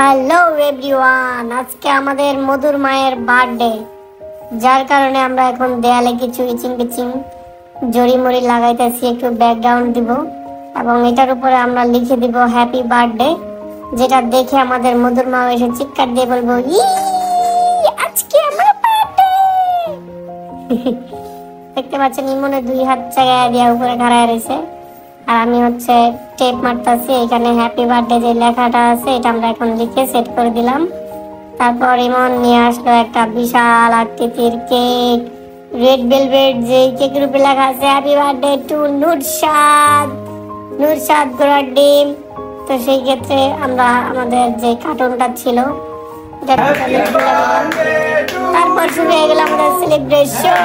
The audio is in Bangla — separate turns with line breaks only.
হ্যালো এভরিওয়ান, আজকে আমাদের মধুর মায়ের বার্থডে, যার কারণে আমরা এখন দেয়ালে কিছু ইচিং পিচিং জড়িমড়ি লাগাইতেছি, একটু ব্যাকগ্রাউন্ড দিব এবং এটার উপরে আমরা লিখে দিব হ্যাপি বার্থডে, যেটা দেখে আমাদের মধুর মা এসে চিৎকার দিয়ে বলবো আজকে আমার বার্থডে। দেখতে পাচ্ছেন ইমনে দুই হাত জায়গায় দিয়ে উপরে খাড়ায় রয়েছে, আর আমি হচ্ছে টেপ মারতেছি। এখানে হ্যাপি বার্থডে যে লেখাটা আছে এটা আমরা এখন লিখে সেট করে দিলাম। তারপর ইমন নিয়ে আসলো একটা বিশাল আকৃতির কেক, রেড ভেলভেট, যে কেকের উপরে লেখা আছে হ্যাপি বার্থডে টু নুরশাদ, নুরশাদ ঘোড়ার ডিম। তো সেই ক্ষেত্রে আমরা আমাদের যে কার্টুনটা ছিল তারপর শুরু হয়ে গেল আমাদের সেলিব্রেশন।